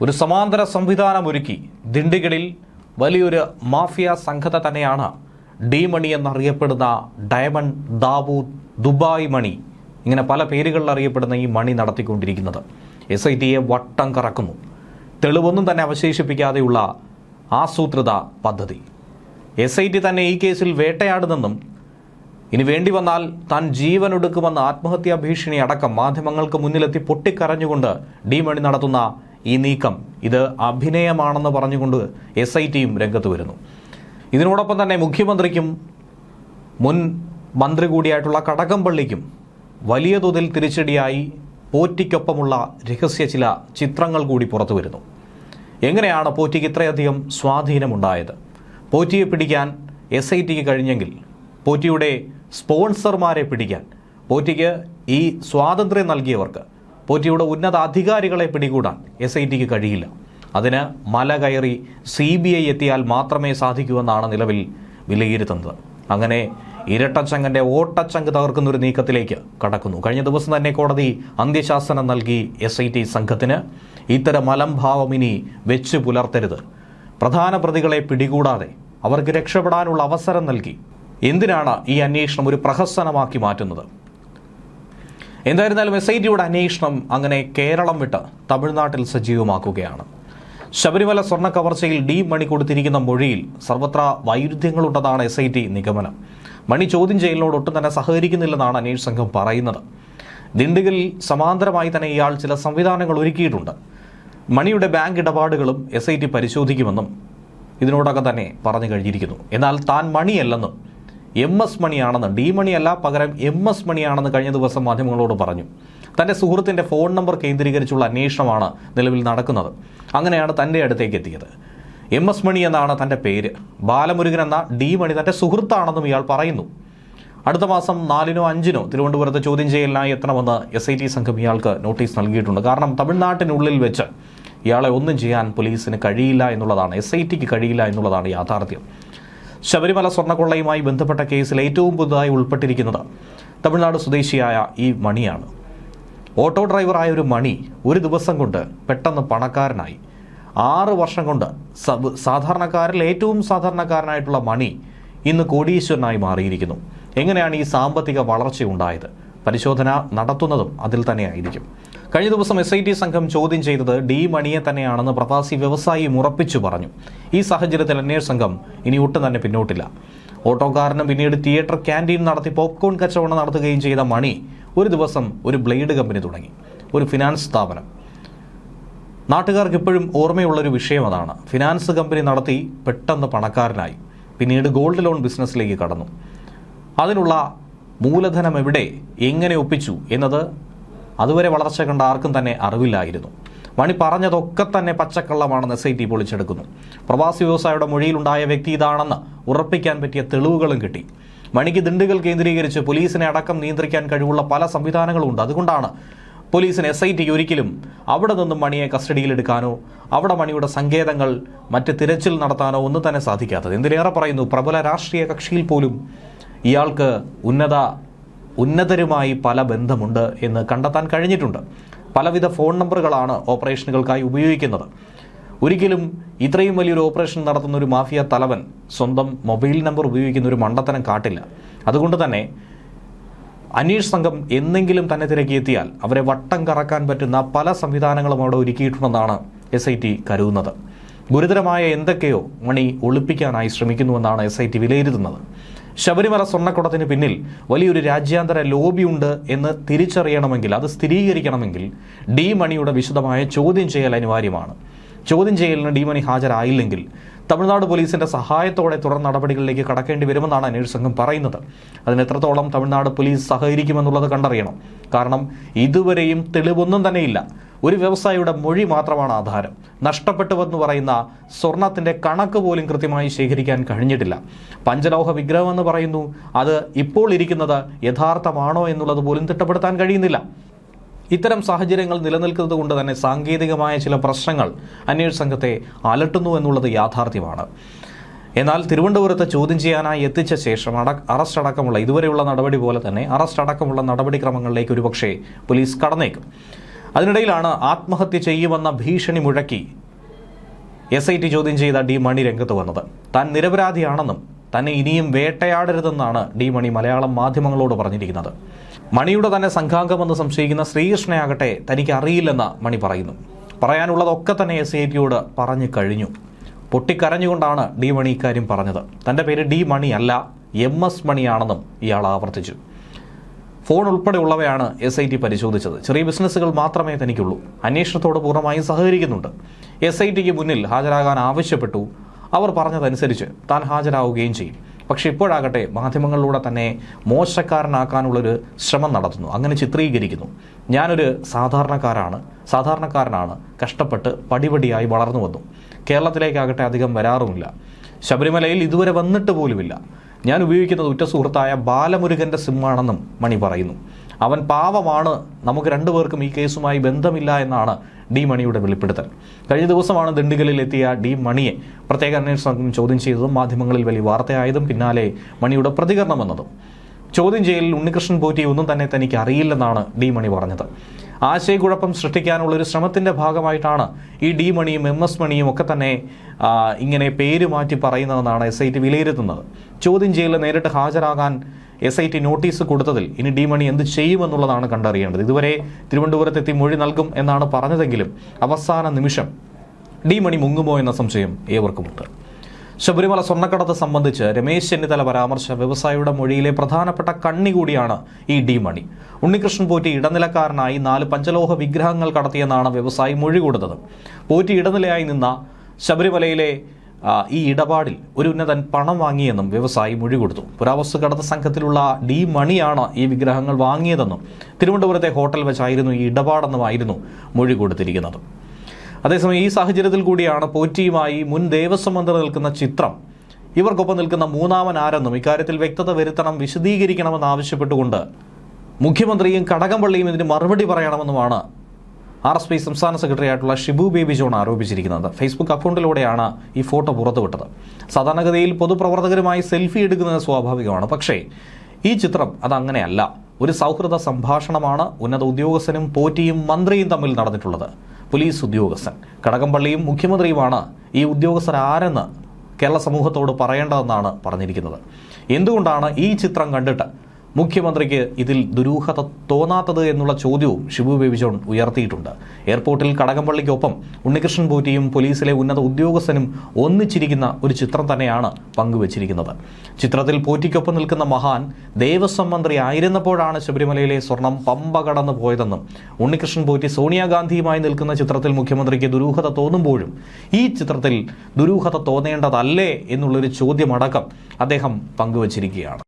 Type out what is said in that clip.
ഒരു സമാന്തര സംവിധാനമൊരുക്കി ദിണ്ടിഗലിൽ വലിയൊരു മാഫിയ സംഘത്തെ തന്നെയാണ് ഡി മണി എന്നറിയപ്പെടുന്ന ഡയമണ്ട്, ദാവൂദ്, ദുബായ് മണി, ഇങ്ങനെ പല പേരുകളിൽ അറിയപ്പെടുന്ന ഈ മണി നടത്തിക്കൊണ്ടിരിക്കുന്നത്. SITയെ വട്ടം കറക്കുന്നു. തെളിവൊന്നും തന്നെ അവശേഷിപ്പിക്കാതെയുള്ള ആസൂത്രിത പദ്ധതി. SIT തന്നെ ഈ കേസിൽ വേട്ടയാടുന്നെന്നും ഇനി വേണ്ടി വന്നാൽ താൻ ജീവനൊടുക്കുമെന്ന ആത്മഹത്യാ ഭീഷണി അടക്കം മാധ്യമങ്ങൾക്ക് മുന്നിലെത്തി പൊട്ടിക്കരഞ്ഞുകൊണ്ട് ഡി മണി നടത്തുന്ന ഈ നീക്കം ഇത് അഭിനയമാണെന്ന് പറഞ്ഞുകൊണ്ട് SITയും രംഗത്ത് വരുന്നു. ഇതിനോടൊപ്പം തന്നെ മുഖ്യമന്ത്രിക്കും മുൻ മന്ത്രി കൂടിയായിട്ടുള്ള കടകംപള്ളിക്കും വലിയ തോതിൽ തിരിച്ചടിയായി പോറ്റിക്കൊപ്പമുള്ള രഹസ്യ ചില ചിത്രങ്ങൾ കൂടി പുറത്തു വരുന്നു. എങ്ങനെയാണ് പോറ്റിക്ക് ഇത്രയധികം സ്വാധീനമുണ്ടായത്? പോറ്റിയെ പിടിക്കാൻ SITക്ക് കഴിഞ്ഞെങ്കിൽ പോറ്റിയുടെ സ്പോൺസർമാരെ പിടിക്കാൻ, പോറ്റിക്ക് ഈ സ്വാതന്ത്ര്യം നൽകിയവർക്ക്, പോറ്റിയുടെ ഉന്നത അധികാരികളെ പിടികൂടാൻ SITക്ക് കഴിയില്ല. അതിന് മല കയറി CBI എത്തിയാൽ മാത്രമേ സാധിക്കൂവെന്നാണ് നിലവിൽ വിലയിരുത്തുന്നത്. അങ്ങനെ ഇരട്ടച്ചങ്കൻ്റെ ഓട്ടച്ചങ്ക് തകർക്കുന്നൊരു നീക്കത്തിലേക്ക് കടക്കുന്നു. കഴിഞ്ഞ ദിവസം തന്നെ കോടതി അന്ത്യശാസനം നൽകി SIT സംഘത്തിന്. ഇത്തരം മലംഭാവം ഇനി വെച്ചു പുലർത്തരുത്. പ്രധാന പ്രതികളെ പിടികൂടാതെ അവർക്ക് രക്ഷപ്പെടാനുള്ള അവസരം നൽകി എന്തിനാണ് ഈ അന്വേഷണം ഒരു പ്രഹസനമാക്കി മാറ്റുന്നത്? എന്തായിരുന്നാലും SITയുടെ അന്വേഷണം അങ്ങനെ കേരളം വിട്ട് തമിഴ്നാട്ടിൽ സജീവമാക്കുകയാണ്. ശബരിമല സ്വർണ്ണ കവർച്ചയിൽ ഡി മണി കൊടുത്തിരിക്കുന്ന മൊഴിയിൽ സർവത്ര വൈരുദ്ധ്യങ്ങളുണ്ടെന്നാണ് SIT നിഗമനം. മണി ചോദ്യം ചെയ്യലിനോട് ഒട്ടും തന്നെ സഹകരിക്കുന്നില്ലെന്നാണ് അന്വേഷണ സംഘം പറയുന്നത്. ദിണ്ടിഗലിൽ സമാന്തരമായി തന്നെ ഇയാൾ ചില സംവിധാനങ്ങൾ ഒരുക്കിയിട്ടുണ്ട്. മണിയുടെ ബാങ്ക് ഇടപാടുകളും SIT പരിശോധിക്കുമെന്നും ഇതിനോടൊക്കെ തന്നെ പറഞ്ഞു കഴിഞ്ഞിരിക്കുന്നു. എന്നാൽ താൻ മണിയല്ലെന്നും MS മണിയാണെന്ന്, ഡി മണിയല്ല പകരം MS മണിയാണെന്ന് കഴിഞ്ഞ ദിവസം മാധ്യമങ്ങളോട് പറഞ്ഞു. തൻ്റെ സുഹൃത്തിൻ്റെ ഫോൺ നമ്പർ കേന്ദ്രീകരിച്ചുള്ള അന്വേഷണമാണ് നിലവിൽ നടക്കുന്നത്. അങ്ങനെയാണ് തൻ്റെ അടുത്തേക്ക് എത്തിയത്. MS മണി എന്നാണ് തൻ്റെ പേര്. ബാലമുരുകൻ എന്ന ഡി മണി തൻ്റെ സുഹൃത്താണെന്നും ഇയാൾ പറയുന്നു. അടുത്ത മാസം 4-നോ 5-നോ തിരുവനന്തപുരത്ത് ചോദ്യം ചെയ്യലിനായി എത്തണമെന്ന് SIT സംഘം ഇയാൾക്ക് നോട്ടീസ് നൽകിയിട്ടുണ്ട്. കാരണം തമിഴ്നാട്ടിനുള്ളിൽ വെച്ച് ഇയാളെ ഒന്നും ചെയ്യാൻ പോലീസിന് കഴിയില്ല എന്നുള്ളതാണ്, SITക്ക് കഴിയില്ല എന്നുള്ളതാണ് യാഥാർത്ഥ്യം. ശബരിമല സ്വർണ്ണക്കൊള്ളയുമായി ബന്ധപ്പെട്ട കേസിൽ ഏറ്റവും പുതുതായി ഉൾപ്പെട്ടിരിക്കുന്നത് തമിഴ്നാട് സ്വദേശിയായ ഈ മണിയാണ്. ഓട്ടോ ഡ്രൈവറായ ഒരു മണി ഒരു ദിവസം കൊണ്ട് പെട്ടെന്ന് പണക്കാരനായി. 6 വർഷം കൊണ്ട് സാധാരണക്കാരിൽ ഏറ്റവും സാധാരണക്കാരനായിട്ടുള്ള മണി ഇന്ന് കോടീശ്വരനായി മാറിയിരിക്കുന്നു. എങ്ങനെയാണ് ഈ സാമ്പത്തിക വളർച്ച ഉണ്ടായത്? പരിശോധന നടത്തുന്നതും അതിൽ തന്നെയായിരിക്കും. കഴിഞ്ഞ ദിവസം SIT സംഘം ചോദ്യം ചെയ്തത് ഡി മണിയെ തന്നെയാണെന്ന് പ്രവാസി വ്യവസായി ഉറപ്പിച്ചു പറഞ്ഞു. ഈ സാഹചര്യത്തിൽ അന്വേഷണ സംഘം ഇനി ഒട്ടും തന്നെ പിന്നോട്ടില്ല. ഓട്ടോക്കാരനും പിന്നീട് തിയേറ്റർ ക്യാൻറ്റീൻ നടത്തി പോപ്കോൺ കച്ചവടം നടത്തുകയും ചെയ്ത മണി ഒരു ദിവസം ഒരു ബ്ലേഡ് കമ്പനി തുടങ്ങി, ഒരു ഫിനാൻസ് സ്ഥാപനം. നാട്ടുകാർക്ക് ഇപ്പോഴും ഓർമ്മയുള്ളൊരു വിഷയം അതാണ്. ഫിനാൻസ് കമ്പനി നടത്തി പെട്ടെന്ന് പണക്കാരനായി. പിന്നീട് ഗോൾഡ് ലോൺ ബിസിനസ്സിലേക്ക് കടന്നു. അതിനുള്ള മൂലധനം എവിടെ, എങ്ങനെ ഒപ്പിച്ചു എന്നത് അതുവരെ വളർച്ച കണ്ട ആർക്കും തന്നെ അറിവില്ലായിരുന്നു. മണി പറഞ്ഞതൊക്കെ തന്നെ പച്ചക്കള്ളമാണെന്ന് SIT പൊളിച്ചെടുക്കുന്നു. പ്രവാസി വ്യവസായിയുടെ മൊഴിയിലുണ്ടായ വ്യക്തി ഇതാണെന്ന് ഉറപ്പിക്കാൻ പറ്റിയ തെളിവുകളും കിട്ടി. മണിക്ക് ദിണ്ടുകൾ കേന്ദ്രീകരിച്ച് പോലീസിനെ അടക്കം നിയന്ത്രിക്കാൻ കഴിവുള്ള പല സംവിധാനങ്ങളും ഉണ്ട്. അതുകൊണ്ടാണ് പോലീസിന് SITക്ക് ഒരിക്കലും അവിടെ നിന്നും മണിയെ കസ്റ്റഡിയിലെടുക്കാനോ അവിടെ മണിയുടെ സങ്കേതങ്ങൾ മറ്റ് തിരച്ചിൽ നടത്താനോ ഒന്നും തന്നെ സാധിക്കാത്തത്. എന്തിനേറെ പറയുന്നു, പ്രബല രാഷ്ട്രീയ കക്ഷിയിൽ പോലും ഇയാൾക്ക് ഉന്നതരുമായി പല ബന്ധമുണ്ട് എന്ന് കണ്ടെത്താൻ കഴിഞ്ഞിട്ടുണ്ട്. പലവിധ ഫോൺ നമ്പറുകളാണ് ഓപ്പറേഷനുകൾക്കായി ഉപയോഗിക്കുന്നത്. ഒരിക്കലും ഇത്രയും വലിയൊരു ഓപ്പറേഷൻ നടത്തുന്ന ഒരു മാഫിയ തലവൻ സ്വന്തം മൊബൈൽ നമ്പർ ഉപയോഗിക്കുന്ന ഒരു മണ്ടത്തനം കാട്ടില്ല. അതുകൊണ്ട് തന്നെ അന്വേഷണ സംഘം എന്തെങ്കിലും തന്നെ തിരക്കിയെത്തിയാൽ അവരെ വട്ടം കറക്കാൻ പറ്റുന്ന പല സംവിധാനങ്ങളും അവിടെ ഒരുക്കിയിട്ടുണ്ടെന്നാണ് SIT കരുതുന്നത്. ഗുരുതരമായ എന്തൊക്കെയോ മണി ഒളിപ്പിക്കാനായി ശ്രമിക്കുന്നുവെന്നാണ് SIT വിലയിരുത്തുന്നത്. ശബരിമല സ്വർണ്ണക്കുടത്തിന് പിന്നിൽ വലിയൊരു രാജ്യാന്തര ലോബിയുണ്ട് എന്ന് തിരിച്ചറിയണമെങ്കിൽ, അത് സ്ഥിരീകരിക്കണമെങ്കിൽ ഡി മണിയുടെ വിശദമായ ചോദ്യം ചെയ്യൽ അനിവാര്യമാണ്. ചോദ്യം ചെയ്യലിന് ഡി മണി ഹാജരായില്ലെങ്കിൽ തമിഴ്നാട് പോലീസിന്റെ സഹായത്തോടെ തുടർ നടപടികളിലേക്ക് കടക്കേണ്ടി വരുമെന്നാണ് അന്വേഷണ സംഘം പറയുന്നത്. അതിന് എത്രത്തോളം തമിഴ്നാട് പോലീസ് സഹകരിക്കുമെന്നുള്ളത് കണ്ടറിയണം. കാരണം ഇതുവരെയും തെളിവൊന്നും തന്നെയില്ല. ഒരു വ്യവസായിയുടെ മൊഴി മാത്രമാണ് ആധാരം. നഷ്ടപ്പെട്ടുവെന്ന് പറയുന്ന സ്വർണത്തിന്റെ കണക്ക് പോലും കൃത്യമായി ശേഖരിക്കാൻ കഴിഞ്ഞിട്ടില്ല. പഞ്ചലോഹ വിഗ്രഹം എന്ന് പറയുന്നു, അത് ഇപ്പോൾ ഇരിക്കുന്നത് യഥാർത്ഥമാണോ എന്നുള്ളത് പോലും തിട്ടപ്പെടുത്താൻ കഴിയുന്നില്ല. ഇത്തരം സാഹചര്യങ്ങൾ നിലനിൽക്കുന്നത് കൊണ്ട് തന്നെ സാങ്കേതികമായ ചില പ്രശ്നങ്ങൾ അന്വേഷണ സംഘത്തെ അലട്ടുന്നു എന്നുള്ളത് യാഥാർത്ഥ്യമാണ്. എന്നാൽ തിരുവനന്തപുരത്ത് ചോദ്യം ചെയ്യാനായി എത്തിച്ച ശേഷം അറസ്റ്റ് അടക്കമുള്ള ഇതുവരെയുള്ള നടപടി പോലെ തന്നെ അറസ്റ്റ് അടക്കമുള്ള നടപടിക്രമങ്ങളിലേക്ക് ഒരുപക്ഷെ പോലീസ് കടന്നേക്കും. അതിനിടയിലാണ് ആത്മഹത്യ ചെയ്യുമെന്ന ഭീഷണി മുഴക്കി SIT ചോദ്യം ചെയ്ത ഡി മണി രംഗത്ത് വന്നത്. താൻ നിരപരാധിയാണെന്നും തന്നെ ഇനിയും വേട്ടയാടരുതെന്നാണ് ഡി മണി മലയാളം മാധ്യമങ്ങളോട് പറഞ്ഞിരിക്കുന്നത്. മണിയുടെ തന്നെ സംഘാംഗമെന്ന് സംശയിക്കുന്ന ശ്രീകൃഷ്ണയാകട്ടെ തനിക്ക് അറിയില്ലെന്ന് മണി പറയുന്നു. പറയാനുള്ളതൊക്കെ തന്നെ SITയോട് പറഞ്ഞു കഴിഞ്ഞു. പൊട്ടിക്കരഞ്ഞുകൊണ്ടാണ് ഡി മണി ഇക്കാര്യം പറഞ്ഞത്. തൻ്റെ പേര് ഡി മണി അല്ല, MS മണിയാണെന്നും ഇയാൾ ആവർത്തിച്ചു. ഫോൺ ഉൾപ്പെടെയുള്ളവയാണ് SIT പരിശോധിച്ചത്. ചെറിയ ബിസിനസ്സുകൾ മാത്രമേ തനിക്കുള്ളൂ. അന്വേഷണത്തോട് പൂർണ്ണമായും സഹകരിക്കുന്നുണ്ട്. SITക്ക് മുന്നിൽ ഹാജരാകാൻ ആവശ്യപ്പെട്ടു. അവർ പറഞ്ഞതനുസരിച്ച് താൻ ഹാജരാവുകയും ചെയ്യും. പക്ഷെ ഇപ്പോഴാകട്ടെ മാധ്യമങ്ങളിലൂടെ തന്നെ മോശക്കാരനാക്കാനുള്ളൊരു ശ്രമം നടത്തുന്നു, അങ്ങനെ ചിത്രീകരിക്കുന്നു. ഞാനൊരു സാധാരണക്കാരനാണ്, കഷ്ടപ്പെട്ട് പടിപടിയായി വളർന്നു വന്നു. കേരളത്തിലേക്കാകട്ടെ അധികം വരാറുമില്ല. ശബരിമലയിൽ ഇതുവരെ വന്നിട്ട് പോലുമില്ല. ഞാൻ ഉപയോഗിക്കുന്നത് ഉറ്റ സുഹൃത്തായ ബാലമുരുകൻ്റെ സിമ്മാണെന്നും മണി പറയുന്നു. അവൻ പാവമാണ്, നമുക്ക് രണ്ടുപേർക്കും ഈ കേസുമായി ബന്ധമില്ല എന്നാണ് ഡി മണിയുടെ വെളിപ്പെടുത്തൽ. കഴിഞ്ഞ ദിവസമാണ് ദിണ്ടുഗലിൽ എത്തിയ ഡി മണിയെ പ്രത്യേക അന്വേഷണ സംഘം ചോദ്യം ചെയ്തതും മാധ്യമങ്ങളിൽ വലിയ വാർത്തയായതും പിന്നാലെ മണിയുടെ പ്രതികരണം വന്നതും. ചോദ്യം ചെയ്യലിൽ ഉണ്ണികൃഷ്ണൻ പോറ്റി ഒന്നും തന്നെ തനിക്ക് അറിയില്ലെന്നാണ് ഡി മണി പറഞ്ഞത്. ആശയക്കുഴപ്പം സൃഷ്ടിക്കാനുള്ളൊരു ശ്രമത്തിൻ്റെ ഭാഗമായിട്ടാണ് ഈ ഡി മണിയും MS മണിയും ഒക്കെ തന്നെ ഇങ്ങനെ പേര് മാറ്റി പറയുന്നതെന്നാണ് SIT വിലയിരുത്തുന്നത്. ചോദ്യം ചെയ്യലിൽ നേരിട്ട് ഹാജരാകാൻ SIT നോട്ടീസ് കൊടുത്തതിൽ ഇനി ഡി മണി എന്ത് ചെയ്യുമെന്നുള്ളതാണ് കണ്ടറിയേണ്ടത്. ഇതുവരെ തിരുവനന്തപുരത്തെത്തി മൊഴി നൽകും എന്നാണ് പറഞ്ഞതെങ്കിലും അവസാന നിമിഷം ഡി മണി മുങ്ങുമോ എന്ന സംശയം ഏവർക്കുമുണ്ട്. ശബരിമല സ്വർണ്ണക്കടത്ത് സംബന്ധിച്ച് രമേശ് ചെന്നിത്തല പരാമർശ വ്യവസായിയുടെ മൊഴിയിലെ പ്രധാനപ്പെട്ട കണ്ണി കൂടിയാണ് ഈ ഡി മണി. ഉണ്ണികൃഷ്ണൻ പോറ്റി ഇടനിലക്കാരനായി 4 പഞ്ചലോഹ വിഗ്രഹങ്ങൾ കടത്തിയെന്നാണ് വ്യവസായി മൊഴി കൊടുത്തത്. പോറ്റി ഇടനിലയായി നിന്ന ശബരിമലയിലെ ഈ ഇടപാടിൽ ഒരു ഉന്നതൻ പണം വാങ്ങിയെന്നും വ്യവസായി മൊഴി കൊടുത്തു. പുരാവസ്തു കടത്ത് സംഘത്തിലുള്ള ഡി മണിയാണ് ഈ വിഗ്രഹങ്ങൾ വാങ്ങിയതെന്നും തിരുവനന്തപുരത്തെ ഹോട്ടൽ വെച്ചായിരുന്നു ഈ ഇടപാടെന്നുമായിരുന്നു മൊഴി കൊടുത്തിരിക്കുന്നത്. അതേസമയം ഈ സാഹചര്യത്തിൽ കൂടിയാണ് പോറ്റിയുമായി മുൻ ദേവസ്വം മന്ത്രി നിൽക്കുന്ന ചിത്രം ഇവർക്കൊപ്പം നിൽക്കുന്ന മൂന്നാമൻ ആരെന്നും ഇക്കാര്യത്തിൽ വ്യക്തത വരുത്തണം, വിശദീകരിക്കണമെന്ന് ആവശ്യപ്പെട്ടുകൊണ്ട് മുഖ്യമന്ത്രിയും കടകംപള്ളിയും ഇതിന് മറുപടി പറയണമെന്നുമാണ് RSP സംസ്ഥാന സെക്രട്ടറി ആയിട്ടുള്ള ഷിബു ബേബി ജോൺ ആരോപിച്ചിരിക്കുന്നത്. ഫേസ്ബുക്ക് അക്കൗണ്ടിലൂടെയാണ് ഈ ഫോട്ടോ പുറത്തുവിട്ടത്. സാധാരണഗതിയിൽ പൊതുപ്രവർത്തകരുമായി സെൽഫി എടുക്കുന്നത് സ്വാഭാവികമാണ്. പക്ഷേ ഈ ചിത്രം അതങ്ങനെയല്ല. ഒരു സൗഹൃദ സംഭാഷണമാണ് ഉന്നത ഉദ്യോഗസ്ഥനും പോറ്റിയും മന്ത്രിയും തമ്മിൽ നടന്നിട്ടുള്ളത്. പോലീസ് ഉദ്യോഗസ്ഥൻ കടകംപള്ളിയും മുഖ്യമന്ത്രിയുമാണ് ഈ ഉദ്യോഗസ്ഥർ ആരെന്ന് കേരള സമൂഹത്തോട് പറയേണ്ടതെന്നാണ് പറഞ്ഞിരിക്കുന്നത്. എന്തുകൊണ്ടാണ് ഈ ചിത്രം കണ്ടിട്ട് മുഖ്യമന്ത്രിക്ക് ഇതിൽ ദുരൂഹത തോന്നാത്തത് എന്നുള്ള ചോദ്യവും ഷിബു ബേബി ജോൺ ഉയർത്തിയിട്ടുണ്ട്. എയർപോർട്ടിൽ കടകംപള്ളിക്കൊപ്പം ഉണ്ണികൃഷ്ണൻ പോറ്റിയും പോലീസിലെ ഉന്നത ഉദ്യോഗസ്ഥനും ഒന്നിച്ചിരിക്കുന്ന ഒരു ചിത്രം തന്നെയാണ് പങ്കുവച്ചിരിക്കുന്നത്. ചിത്രത്തിൽ പോറ്റിക്കൊപ്പം നിൽക്കുന്ന മഹാൻ ദേവസ്വം മന്ത്രി ആയിരുന്നപ്പോഴാണ് ശബരിമലയിലെ സ്വർണം പമ്പ കടന്നു പോയതെന്നും ഉണ്ണികൃഷ്ണൻ പോറ്റി സോണിയാഗാന്ധിയുമായി നിൽക്കുന്ന ചിത്രത്തിൽ മുഖ്യമന്ത്രിക്ക് ദുരൂഹത തോന്നുമ്പോഴും ഈ ചിത്രത്തിൽ ദുരൂഹത തോന്നേണ്ടതല്ലേ എന്നുള്ളൊരു ചോദ്യമടക്കം അദ്ദേഹം പങ്കുവച്ചിരിക്കുകയാണ്.